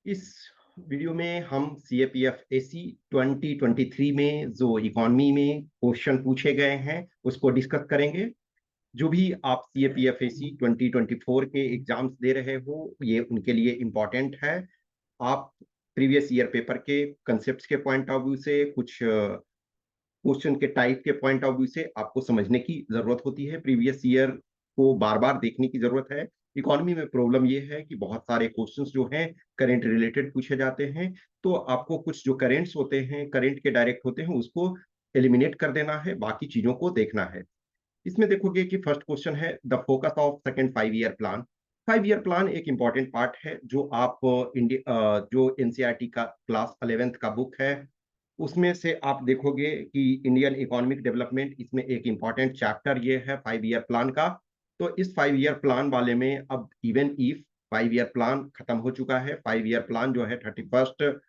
इस वीडियो में हम सीएपीएफ एसी 2023 में जो इकोनॉमी में क्वेश्चन पूछे गए हैं उसको डिस्कस करेंगे। जो भी आप सीएपीएफ एसी 2024 के एग्जाम्स दे रहे हो ये उनके लिए इम्पोर्टेंट है। आप प्रीवियस ईयर पेपर के कंसेप्ट के पॉइंट ऑफ व्यू से कुछ क्वेश्चन के टाइप के पॉइंट ऑफ व्यू से आपको समझने की जरूरत होती है। प्रीवियस ईयर को बार बार देखने की जरूरत है। इकोनॉमी में प्रॉब्लम ये है कि बहुत सारे क्वेश्चंस जो हैं करंट रिलेटेड पूछे जाते हैं, तो आपको कुछ जो करेंट्स होते हैं, करंट के डायरेक्ट होते हैं, उसको एलिमिनेट कर देना है, बाकी चीजों को देखना है। इसमें देखोगे कि फर्स्ट क्वेश्चन है the focus of second 5 year plan. 5 year plan एक इंपॉर्टेंट पार्ट है जो आप इंडिया जो एनसीईआरटी का क्लास 11th का बुक है उसमें से आप देखोगे कि इंडियन इकोनॉमिक डेवलपमेंट इसमें एक इंपॉर्टेंट चैप्टर ये है 5 ईयर प्लान का। तो इस 5 ईयर प्लान वाले में अब इवन इफ 5 ईयर प्लान खत्म हो चुका है, 5 ईयर प्लान जो है 31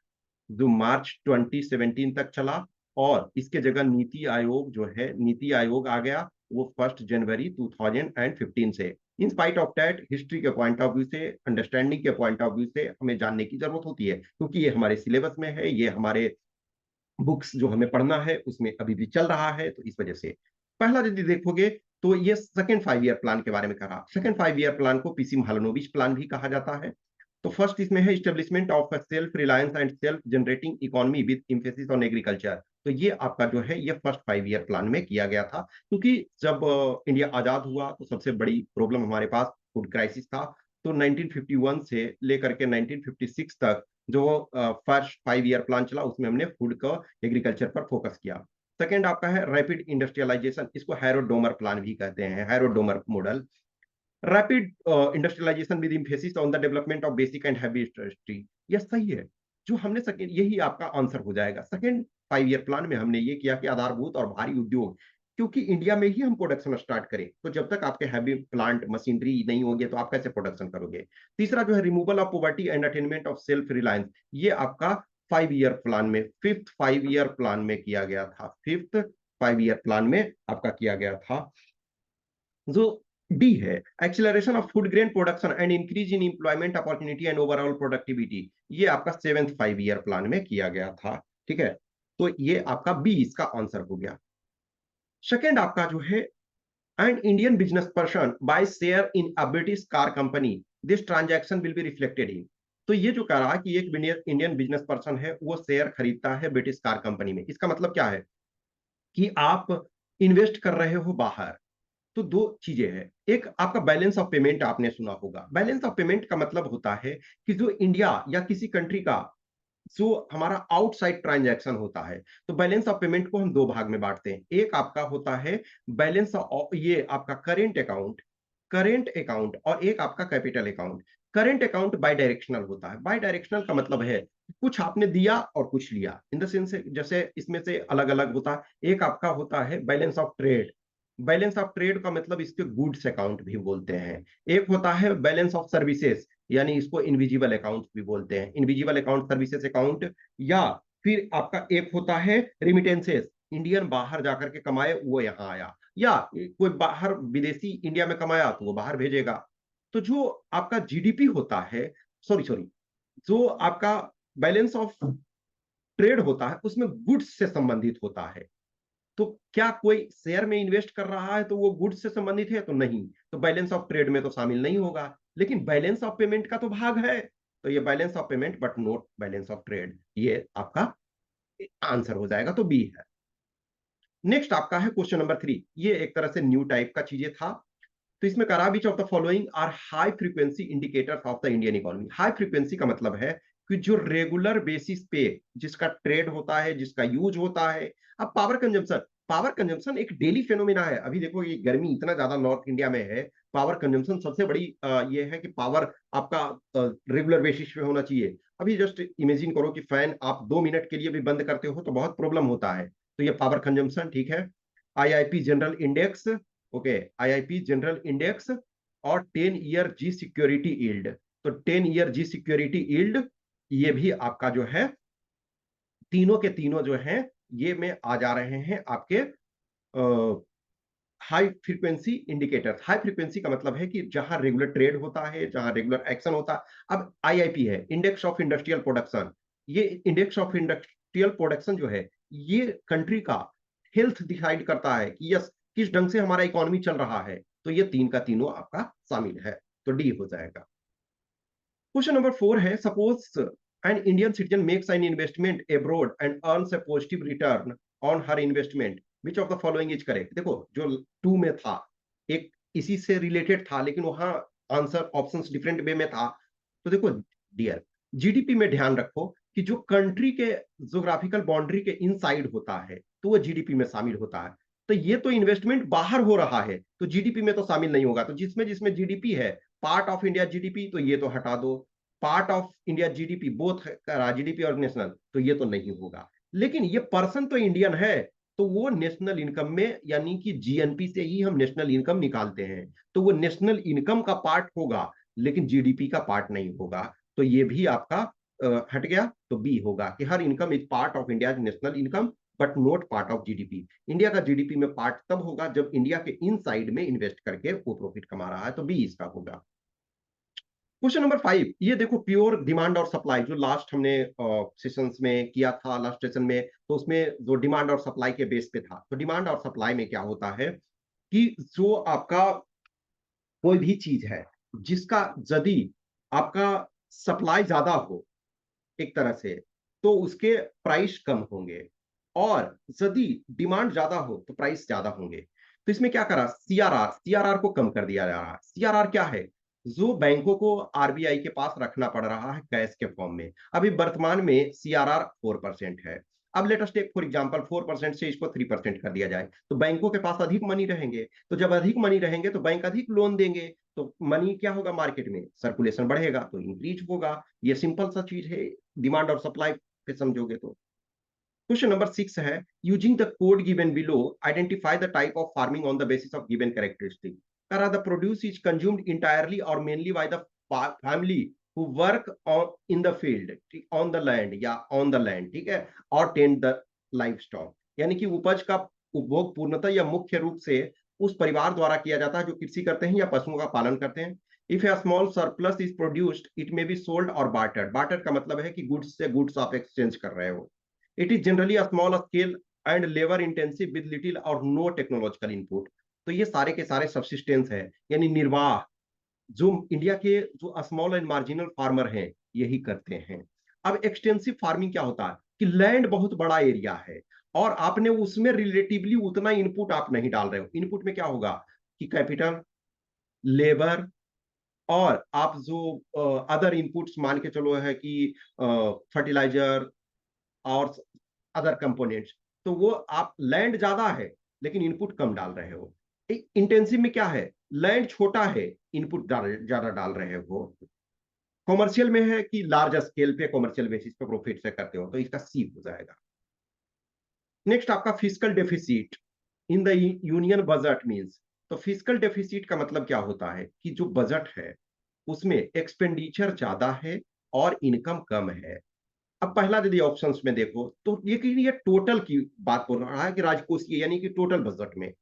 जो मार्च 2017 तक चला और इसके जगह नीति आयोग जो है नीति आयोग आ गया वो 1 जनवरी 2015 से। In spite of that history के पॉइंट ऑफ व्यू से, अंडरस्टैंडिंग के पॉइंट ऑफ व्यू से हमें जानने की जरूरत होती है क्योंकि ये हमारे सिलेबस में है, ये हमारे बुक्स जो हमें पढ़ना है उसमें अभी भी चल रहा है। तो इस वजह से पहला यदि देखोगे तो ये सेकंड 5 ईयर प्लान के बारे में कहा। सेकंड 5 ईयर प्लान को पीसी महालनोबिस प्लान भी कहा जाता है। तो फर्स्ट इसमें है establishment of self reliance and self generating economy with emphasis on agriculture. तो ये आपका जो है ये फर्स्ट 5 ईयर प्लान में किया गया था क्योंकि जब इंडिया आजाद हुआ तो सबसे बड़ी प्रॉब्लम हमारे पास फूड क्राइसिस था। तो 1951 से लेकर के 1956 तक जो फर्स्ट 5 ईयर प्लान चला उसमें हमने फूड का एग्रीकल्चर पर फोकस किया। सेकेंड आपका है रैपिड इंडस्ट्रियलाइजेशन, इसको हैरोडोमर प्लान भी कहते हैं, Harrod Domar model. Rapid industrialisation with emphasis on the development of basic and heavy industry. यह सही है। जो हमने सेकेंड यही आपका आंसर हो जाएगा। सेकेंड 5 ईयर प्लान में हमने ये किया कि आधारभूत और भारी उद्योग, क्योंकि इंडिया में ही हम प्रोडक्शन स्टार्ट करें तो जब तक आपके हैवी प्लांट मशीनरी नहीं होगी तो आप कैसे प्रोडक्शन करोगे। तीसरा जो है removal of poverty and attainment of self reliance, ये आपका 5 ईयर प्लान में फिफ्थ 5 ईयर प्लान में किया गया था। फिफ्थ 5 ईयर प्लान में आपका किया गया था। जो डी है acceleration of food grain production and increase in employment opportunity and overall productivity, ये आपका सेवेंथ 5 ईयर प्लान में किया गया था। ठीक है, तो ये आपका बी इसका आंसर हो गया। सेकेंड आपका जो है and Indian business person by share in a British car company, this transaction will be reflected in. तो ये जो कह रहा कि एक इंडियन बिजनेस पर्सन है वो शेयर खरीदता है ब्रिटिश कार कंपनी में, इसका मतलब क्या है कि आप इन्वेस्ट कर रहे हो बाहर। तो दो चीजें हैं, एक आपका बैलेंस ऑफ पेमेंट आपने सुना होगा। बैलेंस ऑफ पेमेंट का मतलब होता है कि जो इंडिया या किसी कंट्री का जो हमारा आउटसाइड ट्रांजैक्शन होता है, तो बैलेंस ऑफ पेमेंट को हम दो भाग में बांटते हैं। एक आपका होता है बैलेंस ऑफ ये आपका करेंट अकाउंट और एक आपका capital account. Current account by directional होता है। बाय डायरेक्शनल का मतलब है कुछ आपने दिया और कुछ लिया, इन द सेंस जैसे इसमें से अलग अलग होता है। एक आपका होता है balance of trade. Balance of trade का मतलब इसके गुड्स अकाउंट भी बोलते हैं। एक होता है बैलेंस ऑफ सर्विसेज, यानी इसको इनविजिबल अकाउंट भी बोलते हैं, इनविजिबल अकाउंट, सर्विसेज अकाउंट। या फिर आपका एक होता है रिमिटेंसेस, इंडियन बाहर जाकर के कमाए वो यहाँ आया, या कोई बाहर विदेशी इंडिया में कमाया तो वो बाहर भेजेगा। तो जो आपका जीडीपी होता है, सॉरी सॉरी, जो आपका बैलेंस ऑफ ट्रेड होता है उसमें गुड्स से संबंधित होता है। तो क्या कोई शेयर में इन्वेस्ट कर रहा है तो वो गुड्स से संबंधित है तो नहीं, तो बैलेंस ऑफ ट्रेड में तो शामिल नहीं होगा। लेकिन बैलेंस ऑफ पेमेंट का तो भाग है, तो ये balance of payment but not balance of trade, ये आपका आंसर हो जाएगा, तो बी है। नेक्स्ट आपका है क्वेश्चन नंबर 3। ये एक तरह से न्यू टाइप का चीजें था। तो इसमें करा which of the following are high frequency indicators of the Indian economy. High frequency का मतलब है कि जो रेगुलर बेसिस पे जिसका ट्रेड होता है, जिसका यूज होता है। अब पावर कंजम्पशन एक डेली फेनोमेना है। अभी देखो ये गर्मी इतना ज्यादा नॉर्थ इंडिया में है, पावर कंजम्पशन सबसे बड़ी ये है कि पावर आपका रेगुलर बेसिस पे होना चाहिए। अभी जस्ट इमेजिन करो कि फैन आप 2 मिनट के लिए भी बंद करते हो तो बहुत प्रॉब्लम होता है। तो ये पावर कंजम्पशन, ठीक है। IIP general index, okay, IIP general index और 10 ईयर जी सिक्योरिटी यील्ड। तो 10 ईयर जी सिक्योरिटी यील्ड ये भी आपका जो है तीनों के तीनों जो हैं ये में आ जा रहे हैं आपके high frequency indicators. High frequency का मतलब है कि जहां रेगुलर ट्रेड होता है, जहां रेगुलर एक्शन होता है। अब आईआईपी है, इंडेक्स ऑफ इंडस्ट्रियल प्रोडक्शन। ये इंडेक्स ऑफ इंडस्ट्रियल प्रोडक्शन जो है, ये कंट्री का हेल्थ डिसाइड करता है कि यस किस ढंग से हमारा इकोनॉमी चल रहा है। तो ये तीन का तीनों आपका शामिल है, तो डी हो जाएगा। क्वेश्चन नंबर 4 है, suppose an Indian citizen makes an investment abroad and earns a positive return on her investment, which of the following is correct. देखो जो 2 में था, एक इसी से रिलेटेड था, लेकिन वहां आंसर ऑप्शंस डिफरेंट वे में था। तो देखो डियर, जीडीपी में ध्यान रखो कि जो कंट्री के ज्योग्राफिकल बाउंड्री के इनसाइड होता है तो वो जीडीपी में शामिल होता है। तो ये तो इन्वेस्टमेंट बाहर हो रहा है तो जीडीपी में तो शामिल नहीं होगा। तो जिसमें जिसमें जीडीपी है, पार्ट ऑफ इंडिया जीडीपी, तो ये तो हटा दो। Part of India GDP, both GDP और नेशनल, तो ये तो नहीं होगा। लेकिन ये पर्सन तो इंडियन है, तो वो नेशनल इनकम में, यानी कि जीएनपी से ही हम नेशनल इनकम निकालते हैं, तो वो नेशनल इनकम का पार्ट होगा, लेकिन जीडीपी का पार्ट नहीं होगा। तो ये भी आपका हट गया, तो बी होगा कि हर income is part of India national income but not part of GDP. India का जीडीपी में पार्ट तब होगा जब इंडिया के इन साइड में इन्वेस्ट करके वो प्रॉफिट कमा रहा है, तो बी इसका होगा। क्वेश्चन नंबर 5, ये देखो प्योर डिमांड और सप्लाई, जो लास्ट हमने सेशंस में किया था, लास्ट सेशन में, तो उसमें जो डिमांड और सप्लाई के बेस पे था। तो डिमांड और सप्लाई में क्या होता है कि जो आपका कोई भी चीज है जिसका यदि आपका सप्लाई ज्यादा हो एक तरह से, तो उसके प्राइस कम होंगे, और यदि डिमांड ज्यादा हो तो प्राइस ज्यादा होंगे। तो इसमें क्या करा, सीआरआर, सीआरआर को कम कर दिया जा रहा है। सीआरआर क्या है, जो बैंकों को आरबीआई के पास रखना पड़ रहा है कैश के फॉर्म में। अभी वर्तमान में सीआरआर 4% है। अब let us take for example 4% से इसको 3% कर दिया जाए, तो बैंकों के पास अधिक मनी रहेंगे। तो जब अधिक मनी रहेंगे तो बैंक अधिक लोन देंगे, तो मनी क्या होगा, मार्केट में सर्कुलेशन बढ़ेगा तो इंक्रीज होगा। ये सिंपल सा चीज है, डिमांड और सप्लाई पे समझोगे तो। क्वेश्चन नंबर 6 है, using the code given below identify the type of farming on the basis of given characteristic. करा the produce is consumed entirely और mainly by the family who work in the field on the land या on the land, ठीक है, और tend the life stock. यानी कि उपज का उपभोग पूर्णतः या मुख्य रूप से उस परिवार द्वारा किया जाता है जो कृषि करते हैं या पशुओं का पालन करते हैं। If A small surplus is produced it may be sold और बार्टर्ड। बार्टर का मतलब है कि गुड्स से गुड्स आप एक्सचेंज कर रहे हो। It is generally a small scale and labour intensive with little और नो टेक्नोलॉजिकल इनपुट। तो ये सारे के सारे सब्सिस्टेंस है, यानी निर्वाह, जो इंडिया के जो स्मॉल एंड मार्जिनल फार्मर हैं यही करते हैं। अब एक्सटेंसिव फार्मिंग क्या होता है कि लैंड बहुत बड़ा एरिया है और आपने उसमें रिलेटिवली उतना इनपुट आप नहीं डाल रहे हो। इनपुट में क्या होगा कि कैपिटल, लेबर, और आप जो अदर इनपुट्स मान के चलो है कि फर्टिलाइजर और अदर कंपोनेंट्स, तो वो आप लैंड ज्यादा है लेकिन इनपुट कम डाल रहे हो। इंटेंसिव में क्या है, लैंड छोटा है, इनपुट ज्यादा डाल रहे हो। कॉमर्शियल में है कि लार्ज स्केल पे कॉमर्शियल बेसिस पे प्रॉफिट से करते हो, तो इसका सी हो जाएगा। नेक्स्ट आपका physical deficit in the union budget means. तो फिजिकल डेफिसिट का मतलब क्या होता है कि जो बजट है उसमें एक्सपेंडिचर ज्यादा है और इनकम कम है। अब पहला यदि ऑप्शंस में देखो तो ये टोटल की बात बोल रहा है कि राजकोषीय यानी कि टोटल बजट में।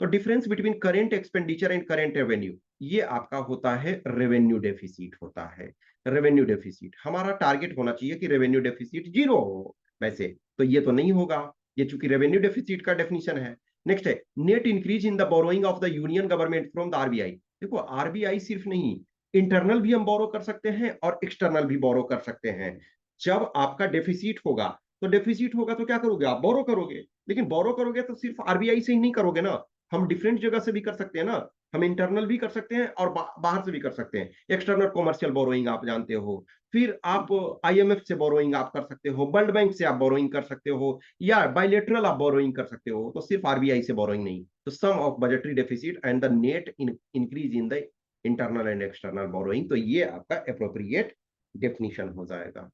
तो difference between current expenditure and current revenue, ये आपका होता है रेवेन्यू डेफिसिट होता है। रेवेन्यू डेफिसिट हमारा टारगेट होना चाहिए कि रेवेन्यू डेफिसिट जीरो हो, वैसे तो ये तो नहीं होगा, ये चूंकि रेवेन्यू डेफिसिट का डेफिनेशन है। नेक्स्ट है net increase in the borrowing of the union government from the RBI. देखो आरबीआई सिर्फ नहीं, इंटरनल भी हम बोरो कर सकते हैं और एक्सटर्नल भी बोरो कर सकते हैं। जब आपका डेफिसिट होगा, तो डेफिसिट होगा तो क्या करोगे, आप बोरो करोगे। लेकिन बोरो करोगे तो सिर्फ आरबीआई से ही नहीं करोगे ना, हम डिफरेंट जगह से भी कर सकते हैं ना। हम इंटरनल भी कर सकते हैं और बाहर से भी कर सकते हैं। एक्सटर्नल कॉमर्शियल बोरोइंग आप जानते हो, फिर आप आईएमएफ से बोरोइंग आप कर सकते हो, वर्ल्ड बैंक से आप बोरोइंग कर सकते हो, या बायलेटरल आप बोरोइंग कर सकते हो, तो सिर्फ आरबीआई से बोरोइंग नहीं। तो sum of budgetary deficit and the net increase in the internal and external borrowing, तो ये आपका अप्रोप्रिएट डेफिनेशन हो जाएगा।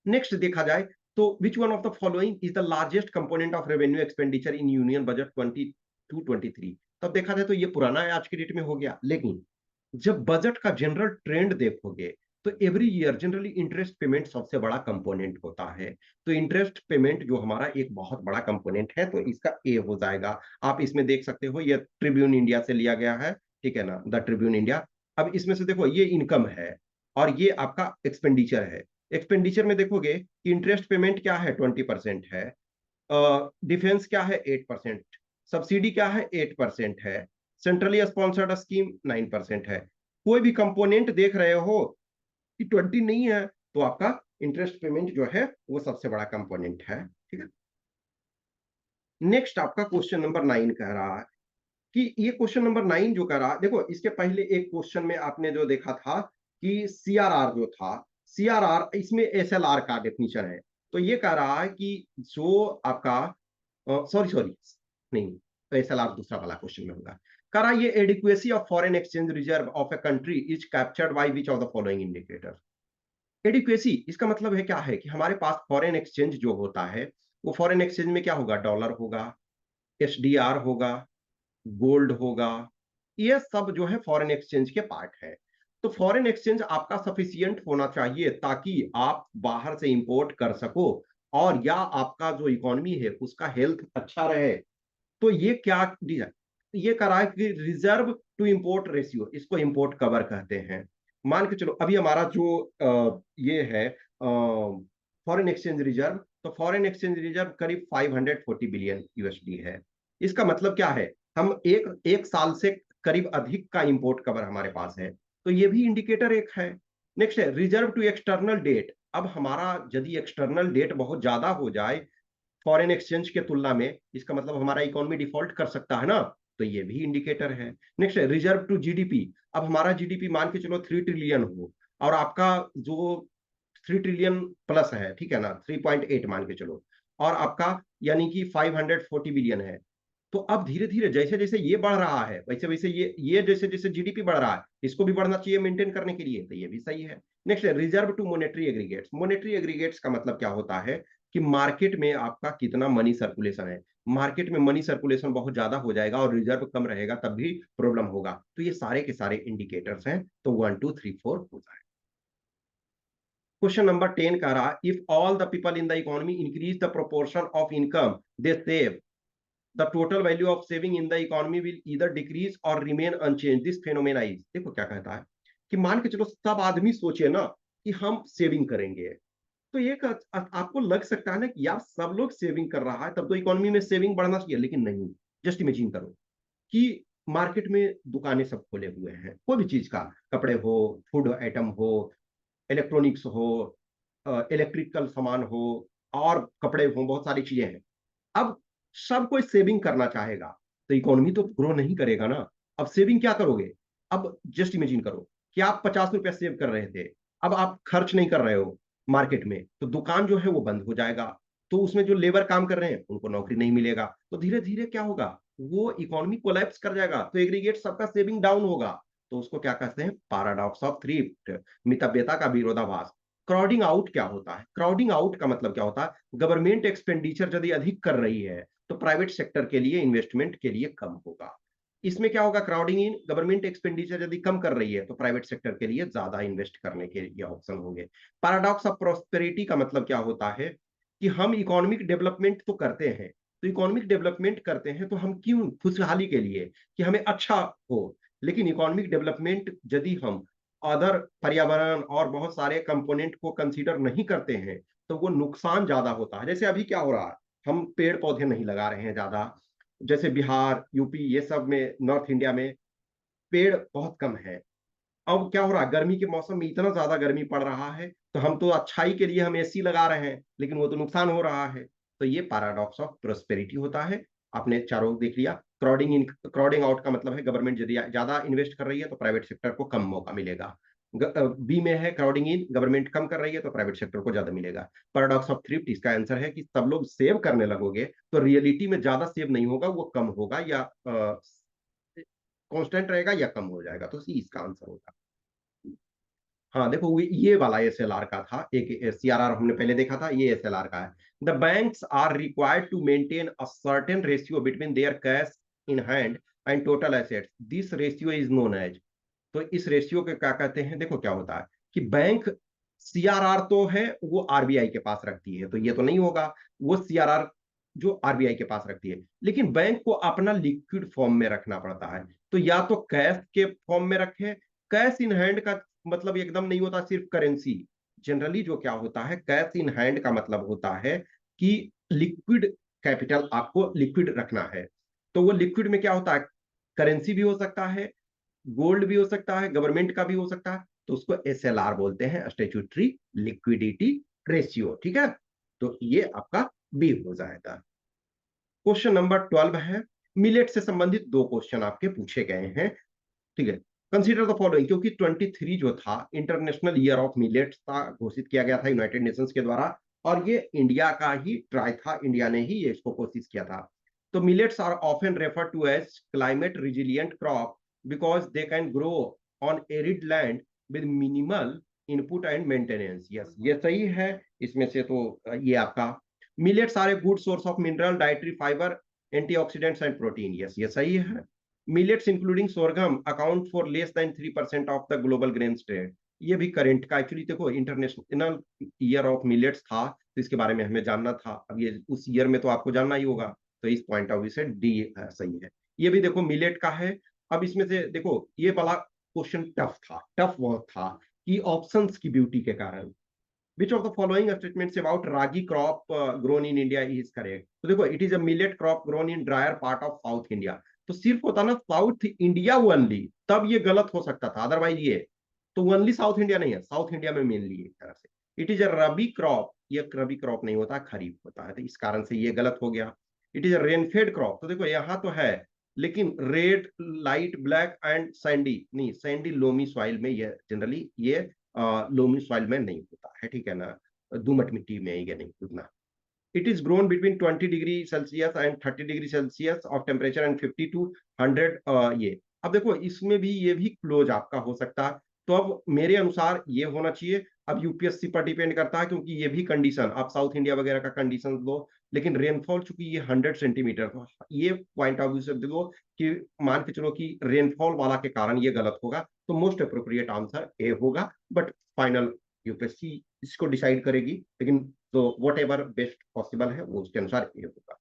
नेक्स्ट देखा जाए तो which one of the following is the largest component of revenue expenditure in union budget 22-23। तब देखा जाए तो ये पुराना है, आज की डेट में हो गया। लेकिन जब बजट का जनरल ट्रेंड देखोगे तो every year generally interest payment सबसे बड़ा कंपोनेंट होता है। तो इंटरेस्ट पेमेंट जो हमारा एक बहुत बड़ा कंपोनेंट है, तो इसका ए हो जाएगा। आप इसमें देख सकते हो, ये ट्रिब्यून इंडिया से लिया गया है, ठीक है ना, द ट्रिब्यून इंडिया। अब इसमें से देखो, ये इनकम है और ये आपका एक्सपेंडिचर है। एक्सपेंडिचर में देखोगे कि इंटरेस्ट पेमेंट क्या है, 20% है। डिफेंस क्या है, 8%। सब्सिडी क्या है, 8% है। सेंट्रली स्पॉन्सर्ड स्कीम 9% है। कोई भी कंपोनेंट देख रहे हो कि 20 नहीं है, तो आपका इंटरेस्ट पेमेंट जो है वो सबसे बड़ा कंपोनेंट है, ठीक है। नेक्स्ट आपका क्वेश्चन नंबर 9 कह रहा है कि ये क्वेश्चन नंबर 9 जो कह रहा है, देखो इसके पहले एक क्वेश्चन में आपने जो देखा था कि सीआरआर जो था, सीआरआर इसमें एसएलआर का डेफिनेशन है। तो ये कह रहा है कि जो आपका सॉरी सॉरी नहीं, एसएलआर दूसरा वाला क्वेश्चन में होगा। कह रहा है ये adequacy of foreign exchange reserve of a country is captured by which of the following indicator. Adequacy इसका मतलब है क्या है कि हमारे पास फॉरेन एक्सचेंज जो होता है, वो फॉरेन एक्सचेंज में क्या होगा, डॉलर होगा, एसडीआर होगा, गोल्ड होगा, ये सब जो है फॉरेन एक्सचेंज के पार्ट है। तो फॉरेन एक्सचेंज आपका सफिशियंट होना चाहिए ताकि आप बाहर से इंपोर्ट कर सको, और या आपका जो इकोनॉमी है उसका हेल्थ अच्छा रहे। तो ये क्या दिया, ये करा है कि रिजर्व टू इंपोर्ट रेशियो, इसको इंपोर्ट कवर कहते हैं। मान के चलो अभी हमारा जो ये है फॉरेन एक्सचेंज रिजर्व, तो फॉरेन एक्सचेंज रिजर्व करीब 540 बिलियन यूएसडी है। इसका मतलब क्या है, हम एक एक साल से करीब अधिक का इंपोर्ट कवर हमारे पास है। तो ये भी इंडिकेटर एक है। नेक्स्ट है रिजर्व टू एक्सटर्नल डेट। अब हमारा यदि एक्सटर्नल डेट बहुत ज्यादा हो जाए फॉरेन एक्सचेंज के तुलना में, इसका मतलब हमारा इकोनॉमी डिफॉल्ट कर सकता है ना, तो ये भी इंडिकेटर है। नेक्स्ट है रिजर्व टू जीडीपी। अब हमारा जीडीपी मान के चलो 3 ट्रिलियन हो, और आपका जो 3 ट्रिलियन प्लस है, ठीक है ना, 3.8 मान के चलो, और आपका यानी कि 540 बिलियन है। तो अब धीरे धीरे जैसे जैसे ये बढ़ रहा है, वैसे वैसे ये जैसे जैसे जीडीपी बढ़ रहा है, इसको भी बढ़ना चाहिए मेंटेन करने के लिए, तो ये भी सही है। नेक्स्ट है reserve to monetary aggregates. Monetary aggregates का मतलब क्या होता है कि मार्केट में आपका कितना मनी सर्कुलेशन है। मार्केट में मनी सर्कुलेशन बहुत ज्यादा हो जाएगा और रिजर्व कम रहेगा, तब भी प्रॉब्लम होगा। तो ये सारे के सारे इंडिकेटर्स हैं, तो 1 2 3 4 हो जाए। क्वेश्चन नंबर 10 कह रहा, if all the people in the economy increase the proportion of income they save, the total value of saving in the economy will either decrease or remain unchanged. This phenomena is, देखो क्या कहता है कि मान के चलो सब आदमी सोचे ना कि हम सेविंग करेंगे, तो ये आपको लग सकता है ना कि यार सब लोग सेविंग कर रहा है, तब तो इकोनॉमी में सेविंग बढ़ना चाहिए, लेकिन नहीं। जस्ट इमेजिन करो कि मार्केट में दुकानें सब खोले हुए हैं, कोई भी चीज का, कपड़े हो, फूड आइटम हो, इलेक्ट्रॉनिक्स हो, इलेक्ट्रिकल सामान हो, और कपड़े हो, बहुत सारी चीजें हैं। अब सब कोई सेविंग करना चाहेगा, तो इकोनॉमी तो ग्रो नहीं करेगा ना। अब सेविंग क्या करोगे, अब जस्ट इमेजिन करो कि आप 50 रुपया सेव कर रहे थे, अब आप खर्च नहीं कर रहे हो मार्केट में, तो दुकान जो है वो बंद हो जाएगा। तो उसमें जो लेबर काम कर रहे हैं उनको नौकरी नहीं मिलेगा, तो धीरे धीरे क्या होगा, वो इकोनॉमी कोलैप्स कर जाएगा, तो एग्रीगेट सबका सेविंग डाउन होगा। तो उसको क्या कहते हैं, पैराडॉक्स ऑफ थ्रिफ्ट, मितव्ययता का विरोधाभास। क्राउडिंग आउट क्या होता है, क्राउडिंग आउट का मतलब क्या होता है, गवर्नमेंट एक्सपेंडिचर यदि अधिक कर रही है तो प्राइवेट सेक्टर के लिए इन्वेस्टमेंट के लिए कम होगा। इसमें क्या होगा, क्राउडिंग इन, गवर्नमेंट एक्सपेंडिचर यदि कम कर रही है तो प्राइवेट सेक्टर के लिए ज्यादा इन्वेस्ट करने के लिए ऑप्शन होंगे। पैराडॉक्स ऑफ प्रोस्पेरिटी का मतलब क्या होता है कि हम इकोनॉमिक डेवलपमेंट तो करते हैं, तो इकोनॉमिक डेवलपमेंट करते हैं तो हम क्यों, खुशहाली के लिए कि हमें अच्छा हो, लेकिन इकोनॉमिक डेवलपमेंट यदि हम अदर पर्यावरण और बहुत सारे कंपोनेंट को कंसीडर नहीं करते हैं, तो वो नुकसान ज्यादा होता है। जैसे अभी क्या हो रहा है, हम पेड़ पौधे नहीं लगा रहे हैं ज्यादा, जैसे बिहार यूपी ये सब में, नॉर्थ इंडिया में पेड़ बहुत कम है। अब क्या हो रहा है, गर्मी के मौसम में इतना ज्यादा गर्मी पड़ रहा है, तो हम तो अच्छाई के लिए हम एसी लगा रहे हैं, लेकिन वो तो नुकसान हो रहा है। तो ये पैराडॉक्स ऑफ प्रोस्पेरिटी होता है। आपने चारों देख लिया। क्राउडिंग इन, क्राउडिंग आउट का मतलब है गवर्नमेंट यदि ज्यादा इन्वेस्ट कर रही है तो प्राइवेट सेक्टर को कम मौका मिलेगा। बी में है क्राउडिंग इन, गवर्नमेंट कम कर रही है तो प्राइवेट सेक्टर को ज्यादा मिलेगा। पैराडॉक्स ऑफ थ्रिफ्ट, इसका आंसर है कि सब लोग सेव करने लगोगे तो रियलिटी में ज्यादा सेव नहीं होगा, वो कम होगा या कांस्टेंट रहेगा या कम हो जाएगा, तो सी इसका आंसर होगा। हाँ देखो, ये वाला एसएलआर का था, एक सीआरआर हमने पहले देखा था, ये एसएलआर का है। The banks are required to maintain a certain ratio between their cash in hand and total assets, this ratio is known as. तो इस रेशियो के क्या कहते हैं, देखो क्या होता है, कि बैंक सीआरआर तो है वो आरबीआई के पास रखती है, तो ये तो नहीं होगा, वो सीआरआर जो आरबीआई के पास रखती है, लेकिन बैंक को अपना लिक्विड फॉर्म में रखना पड़ता है। तो या तो कैश के फॉर्म में रखे, कैश इन हैंड का मतलब एकदम नहीं होता सिर्फ करेंसी। जनरली जो क्या होता है, कैश इन हैंड का मतलब होता है कि लिक्विड कैपिटल आपको लिक्विड रखना है। तो वो लिक्विड में क्या होता है, करेंसी भी हो सकता है, गोल्ड भी हो सकता है, गवर्नमेंट का भी हो सकता है, तो उसको एसएलआर बोलते हैं, स्टैट्यूटरी लिक्विडिटी रेशियो। ठीक है, तो ये आपका बी हो जाएगा। क्वेश्चन नंबर 12 है, मिलेट से संबंधित दो क्वेश्चन आपके पूछे गए हैं। ठीक है, कंसीडर द फॉलोइंग, क्योंकि 23 जो था इंटरनेशनल ईयर ऑफ मिलेट्स था, घोषित किया गया था यूनाइटेड नेशंस के द्वारा, और ये इंडिया का ही ट्राई था, इंडिया ने ही ये इसको कोशिश किया था। तो millets are often refer to as climate resilient crop because they can grow on arid land with minimal input and maintenance. Yes, ये सही है। इसमें से तो ये आपका millets are a good source of mineral, dietary fibre, antioxidants and protein. Yes, ये सही है। Millets including sorghum account for less than 3% of the global grains trade. ये भी करंट का, एक्चुअली देखो इंटरनेशनल ईयर ऑफ मिलेट्स था, तो इसके बारे में हमें जानना था। अब ये उस ईयर में तो आपको जानना ही होगा, तो इस पॉइंट ऑफ व्यू से डी सही है। ये भी देखो मिलेट का है। अब इसमें से देखो ये वाला क्वेश्चन टफ था, टफ बहुत था कि ऑप्शंस की ब्यूटी के कारण which of the following statements about ragi crop grown in India is correct। तो देखो it is a millet crop grown in dryer part of south India. तो सिर्फ होता ना साउथ इंडिया ओनली, तब ये गलत हो सकता था, अदरवाइज ये तो ओनली साउथ इंडिया नहीं है, साउथ इंडिया में मेनली एक तरह से। It is a rabi crop, ये रबी क्रॉप नहीं होता, खरीफ होता है, तो इस कारण से ये गलत हो गया। It is a rainfed crop, तो देखो यहाँ तो है, लेकिन red light black and Sandy, नहीं सैंडी लोमी सॉइल में ये जनरली ये लोमी सॉइल में नहीं होता है, ठीक है ना, दोमट मिट्टी में ये नहीं उतना। It is grown between 20 degree Celsius and 30 degree Celsius of temperature and 50 to 100 ये। अब देखो इसमें भी ये भी क्लोज आपका हो सकता है, तो अब मेरे अनुसार ये होना चाहिए। अब यूपीएससी पर डिपेंड करता है, क्योंकि ये भी कंडीशन आप साउथ इंडिया वगैरह का कंडीशन लो, लेकिन रेनफॉल चूंकि ये 100 सेंटीमीटर, तो ये पॉइंट ऑफ व्यू से देखो कि मान के चलो कि रेनफॉल वाला के कारण ये गलत होगा, तो मोस्ट अप्रोप्रिएट आंसर ए होगा। बट फाइनल यूपीएससी इसको डिसाइड करेगी, लेकिन तो वट एवर बेस्ट पॉसिबल है वो उसके अनुसार ये होगा।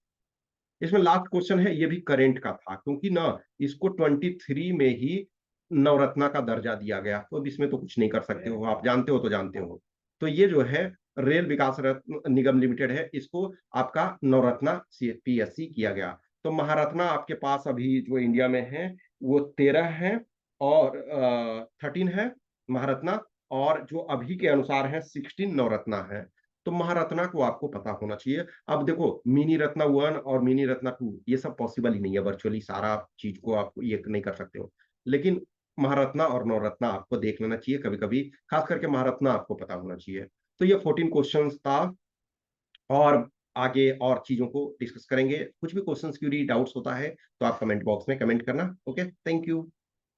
इसमें लास्ट क्वेश्चन है, ये भी करेंट का था, क्योंकि ना इसको 23 में ही नवरत्ना का दर्जा दिया गया, तो अब इसमें तो कुछ नहीं कर सकते हो, आप जानते हो तो जानते हो। तो ये जो है रेल विकास निगम लिमिटेड है, इसको आपका नवरत्ना पीएससी किया गया। तो महारत्ना आपके पास अभी जो इंडिया में है वो 13 है, और 13 है महारत्ना, और जो अभी के अनुसार है 16 नवरत्ना है। तो महारत्ना को आपको पता होना चाहिए। अब देखो मिनी रत्ना 1 और मिनी रत्ना 2 ये सब पॉसिबल ही नहीं है, वर्चुअली सारा चीज को आप ये नहीं कर सकते हो, लेकिन महारत्ना और नवरत्ना आपको देख लेना चाहिए कभी कभी, खास करके महारत्ना आपको पता होना चाहिए। तो ये 14 क्वेश्चंस था, और आगे और चीजों को डिस्कस करेंगे। कुछ भी क्वेश्चंस क्यूरी डाउट्स होता है तो आप कमेंट बॉक्स में कमेंट करना। Okay, thank you.